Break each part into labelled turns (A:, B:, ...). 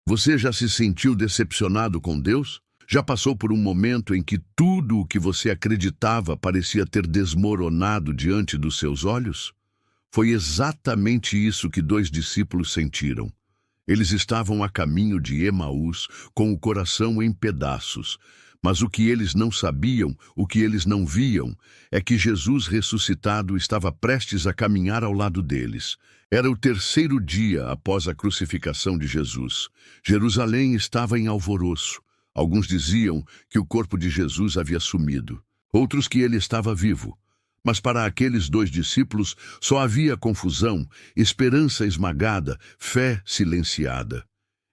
A: Você já se sentiu decepcionado com Deus? Já passou por um momento em que tudo o que você acreditava parecia ter desmoronado diante dos seus olhos? Foi exatamente isso que dois discípulos sentiram. Eles estavam a caminho de Emaús, com o coração em pedaços. Mas o que eles não sabiam, o que eles não viam, é que Jesus ressuscitado estava prestes a caminhar ao lado deles. Era o terceiro dia após a crucificação de Jesus. Jerusalém estava em alvoroço. Alguns diziam que o corpo de Jesus havia sumido, outros que ele estava vivo. Mas para aqueles dois discípulos só havia confusão, esperança esmagada, fé silenciada.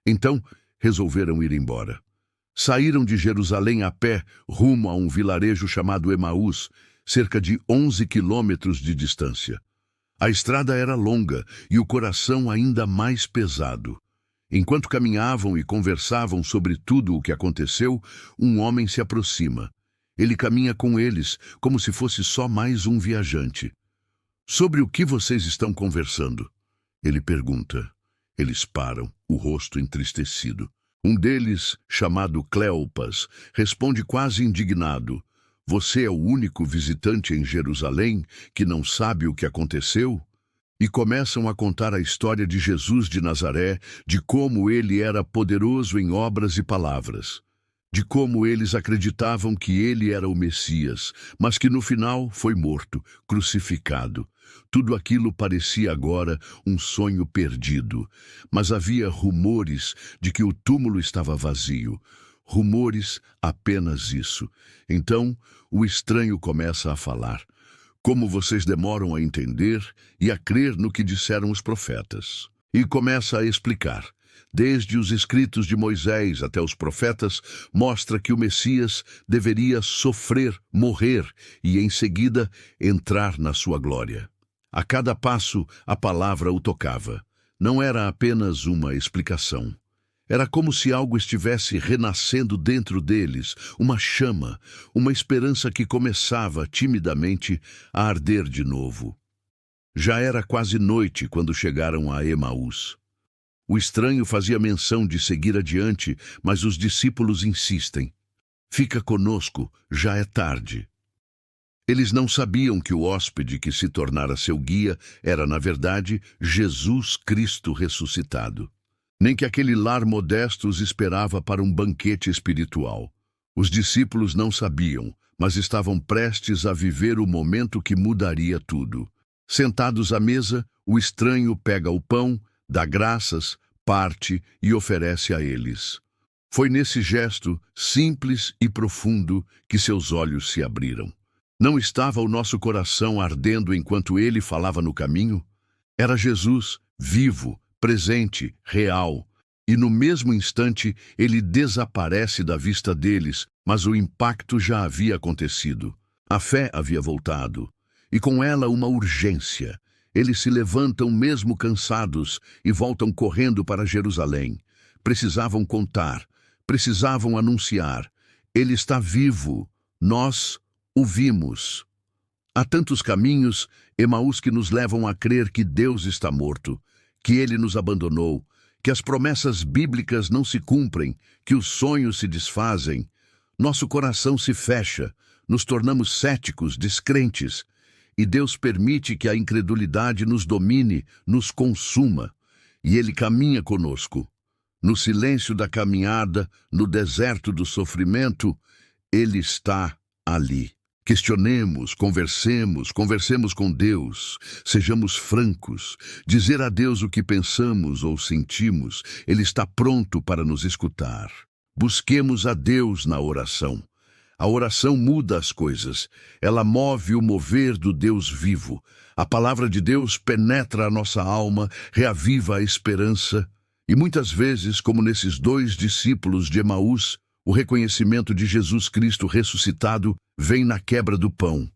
A: Então, resolveram ir embora. Saíram de Jerusalém a pé, rumo a um vilarejo chamado Emaús, cerca de 11 quilômetros de distância. A estrada era longa e o coração ainda mais pesado. Enquanto caminhavam e conversavam sobre tudo o que aconteceu, um homem se aproxima. Ele caminha com eles, como se fosse só mais um viajante. Sobre o que vocês estão conversando? Ele pergunta. Eles param, o rosto entristecido. Um deles, chamado Cleopas, responde quase indignado. Você é o único visitante em Jerusalém que não sabe o que aconteceu? E começam a contar a história de Jesus de Nazaré, de como ele era poderoso em obras e palavras, de como eles acreditavam que ele era o Messias, mas que no final foi morto, crucificado. Tudo aquilo parecia agora um sonho perdido, mas havia rumores de que o túmulo estava vazio. Rumores, apenas isso. Então, o estranho começa a falar. Como vocês demoram a entender e a crer no que disseram os profetas. E começa a explicar. Desde os escritos de Moisés até os profetas, mostra que o Messias deveria sofrer, morrer e, em seguida, entrar na sua glória. A cada passo, a palavra o tocava. Não era apenas uma explicação. Era como se algo estivesse renascendo dentro deles, uma chama, uma esperança que começava, timidamente, a arder de novo. Já era quase noite quando chegaram a Emaús. O estranho fazia menção de seguir adiante, mas os discípulos insistem. Fica conosco, já é tarde. Eles não sabiam que o hóspede que se tornara seu guia era, na verdade, Jesus Cristo ressuscitado. Nem que aquele lar modesto os esperava para um banquete espiritual. Os discípulos não sabiam, mas estavam prestes a viver o momento que mudaria tudo. Sentados à mesa, o estranho pega o pão, dá graças, parte e oferece a eles. Foi nesse gesto, simples e profundo, que seus olhos se abriram. Não estava o nosso coração ardendo enquanto ele falava no caminho? Era Jesus, vivo, presente, real. E no mesmo instante, ele desaparece da vista deles, mas o impacto já havia acontecido. A fé havia voltado, e com ela uma urgência. Eles se levantam mesmo cansados e voltam correndo para Jerusalém. Precisavam contar, precisavam anunciar. Ele está vivo, nós o vimos. Há tantos caminhos, Emaús, que nos levam a crer que Deus está morto, que ele nos abandonou, que as promessas bíblicas não se cumprem, que os sonhos se desfazem. Nosso coração se fecha, nos tornamos céticos, descrentes, e Deus permite que a incredulidade nos domine, nos consuma, e ele caminha conosco. No silêncio da caminhada, no deserto do sofrimento, ele está ali. Questionemos, conversemos com Deus, sejamos francos, dizer a Deus o que pensamos ou sentimos, Ele está pronto para nos escutar. Busquemos a Deus na oração. A oração muda as coisas, ela move o mover do Deus vivo. A palavra de Deus penetra a nossa alma, reaviva a esperança. E muitas vezes, como nesses dois discípulos de Emaús, o reconhecimento de Jesus Cristo ressuscitado vem na quebra do pão.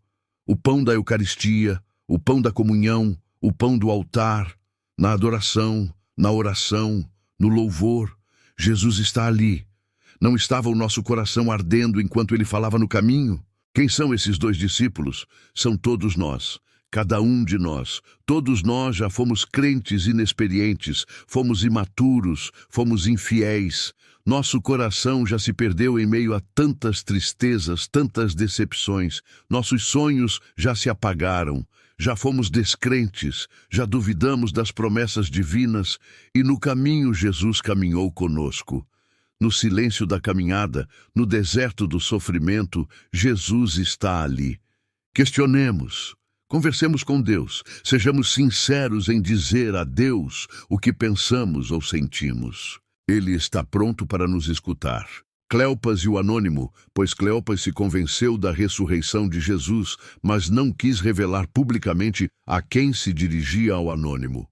A: O pão da Eucaristia, o pão da comunhão, o pão do altar, na adoração, na oração, no louvor. Jesus está ali. Não estava o nosso coração ardendo enquanto ele falava no caminho? Quem são esses dois discípulos? São todos nós. Cada um de nós, todos nós já fomos crentes inexperientes, fomos imaturos, fomos infiéis. Nosso coração já se perdeu em meio a tantas tristezas, tantas decepções. Nossos sonhos já se apagaram. Já fomos descrentes, já duvidamos das promessas divinas e no caminho Jesus caminhou conosco. No silêncio da caminhada, no deserto do sofrimento, Jesus está ali. Questionemos, conversemos com Deus, sejamos sinceros em dizer a Deus o que pensamos ou sentimos. Ele está pronto para nos escutar. Cleopas e o anônimo, pois Cleopas se convenceu da ressurreição de Jesus, mas não quis revelar publicamente a quem se dirigia ao anônimo.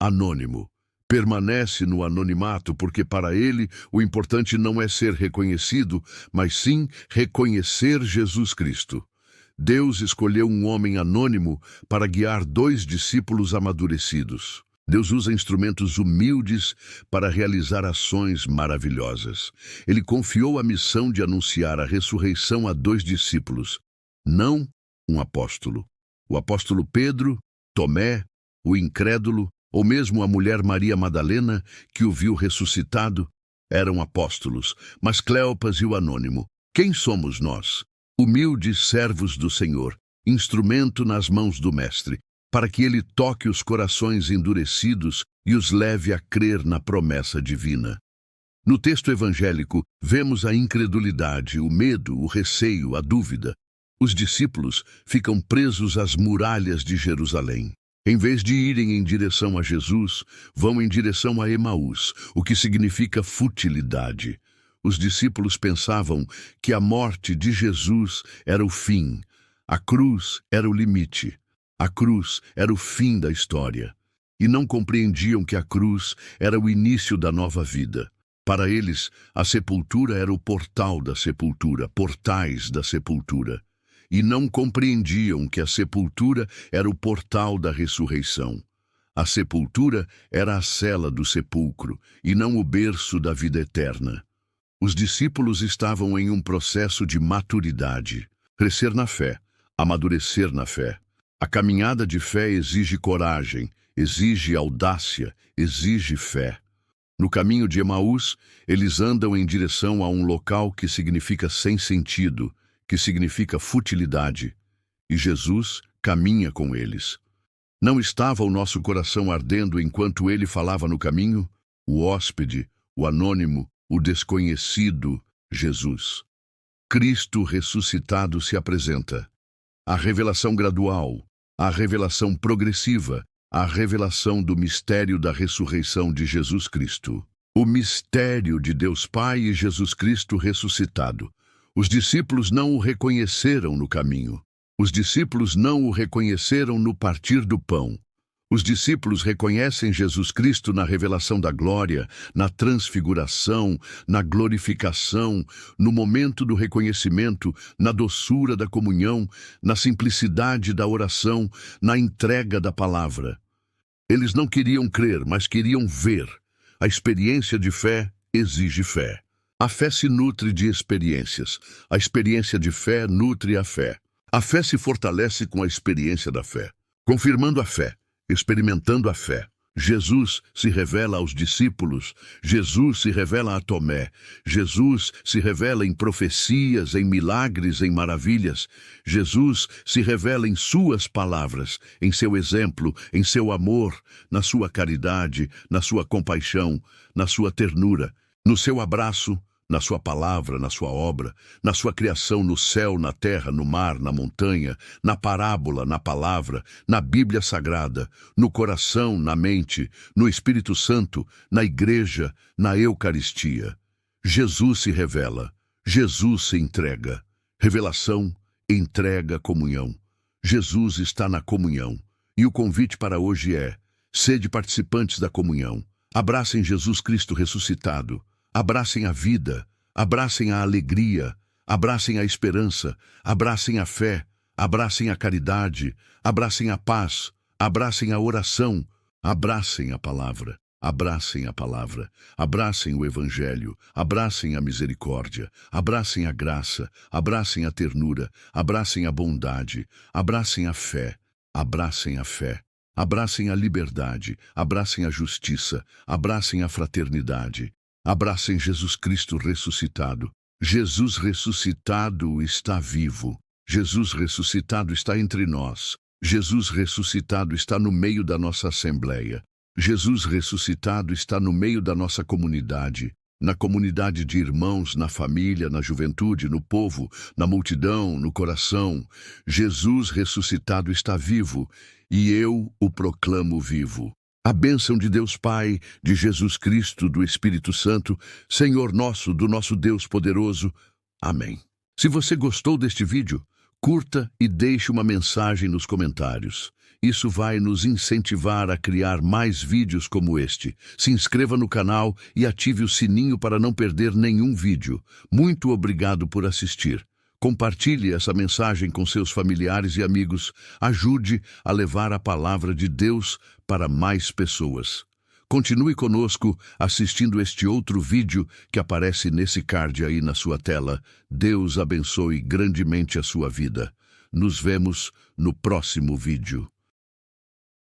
A: Anônimo. Permanece no anonimato porque para ele o importante não é ser reconhecido, mas sim reconhecer Jesus Cristo. Deus escolheu um homem anônimo para guiar 2 discípulos amadurecidos. Deus usa instrumentos humildes para realizar ações maravilhosas. Ele confiou a missão de anunciar a ressurreição a 2 discípulos, não um apóstolo. O apóstolo Pedro, Tomé, o incrédulo, ou mesmo a mulher Maria Madalena, que o viu ressuscitado, eram apóstolos, mas Cleopas e o anônimo. Quem somos nós? Humildes servos do Senhor, instrumento nas mãos do Mestre, para que ele toque os corações endurecidos e os leve a crer na promessa divina. No texto evangélico, vemos a incredulidade, o medo, o receio, a dúvida. Os discípulos ficam presos às muralhas de Jerusalém. Em vez de irem em direção a Jesus, vão em direção a Emaús, o que significa futilidade. Os discípulos pensavam que a morte de Jesus era o fim, a cruz era o limite. A cruz era o fim da história, e não compreendiam que a cruz era o início da nova vida. Para eles, a sepultura era o portal da sepultura, portais da sepultura, e não compreendiam que a sepultura era o portal da ressurreição. A sepultura era a cela do sepulcro, e não o berço da vida eterna. Os discípulos estavam em um processo de maturidade, crescer na fé, amadurecer na fé. A caminhada de fé exige coragem, exige audácia, exige fé. No caminho de Emaús, eles andam em direção a um local que significa sem sentido, que significa futilidade, e Jesus caminha com eles. Não estava o nosso coração ardendo enquanto ele falava no caminho? O hóspede, o anônimo, o desconhecido, Jesus. Cristo ressuscitado se apresenta. A revelação gradual, a revelação progressiva, a revelação do mistério da ressurreição de Jesus Cristo. O mistério de Deus Pai e Jesus Cristo ressuscitado. Os discípulos não o reconheceram no caminho. Os discípulos não o reconheceram no partir do pão. Os discípulos reconhecem Jesus Cristo na revelação da glória, na transfiguração, na glorificação, no momento do reconhecimento, na doçura da comunhão, na simplicidade da oração, na entrega da palavra. Eles não queriam crer, mas queriam ver. A experiência de fé exige fé. A fé se nutre de experiências. A experiência de fé nutre a fé. A fé se fortalece com a experiência da fé, confirmando a fé. Experimentando a fé. Jesus se revela aos discípulos, Jesus se revela a Tomé, Jesus se revela em profecias, em milagres, em maravilhas. Jesus se revela em suas palavras, em seu exemplo, em seu amor, na sua caridade, na sua compaixão, na sua ternura, no seu abraço, na sua palavra, na sua obra, na sua criação no céu, na terra, no mar, na montanha, na parábola, na palavra, na Bíblia Sagrada, no coração, na mente, no Espírito Santo, na igreja, na Eucaristia. Jesus se revela, Jesus se entrega. Revelação, entrega, comunhão. Jesus está na comunhão. E o convite para hoje é: sede participantes da comunhão. Abracem Jesus Cristo ressuscitado. Abracem a vida, abracem a alegria, abracem a esperança, abracem a fé, abracem a caridade, abracem a paz, abracem a oração, abracem a palavra, abracem a palavra, abracem o Evangelho, abracem a misericórdia, abracem a graça, abracem a ternura, abracem a bondade, abracem a fé, Abracem a fé, abracem a liberdade, abracem a justiça, abracem a fraternidade, abracem Jesus Cristo ressuscitado. Jesus ressuscitado está vivo. Jesus ressuscitado está entre nós. Jesus ressuscitado está no meio da nossa assembleia. Jesus ressuscitado está no meio da nossa comunidade, na comunidade de irmãos, na família, na juventude, no povo, na multidão, no coração. Jesus ressuscitado está vivo, e eu o proclamo vivo. A bênção de Deus Pai, de Jesus Cristo, do Espírito Santo, Senhor nosso, do nosso Deus poderoso. Amém. Se você gostou deste vídeo, curta e deixe uma mensagem nos comentários. Isso vai nos incentivar a criar mais vídeos como este. Se inscreva no canal e ative o sininho para não perder nenhum vídeo. Muito obrigado por assistir. Compartilhe essa mensagem com seus familiares e amigos. Ajude a levar a palavra de Deus para mais pessoas. Continue conosco assistindo este outro vídeo que aparece nesse card aí na sua tela. Deus abençoe grandemente a sua vida. Nos vemos no próximo vídeo.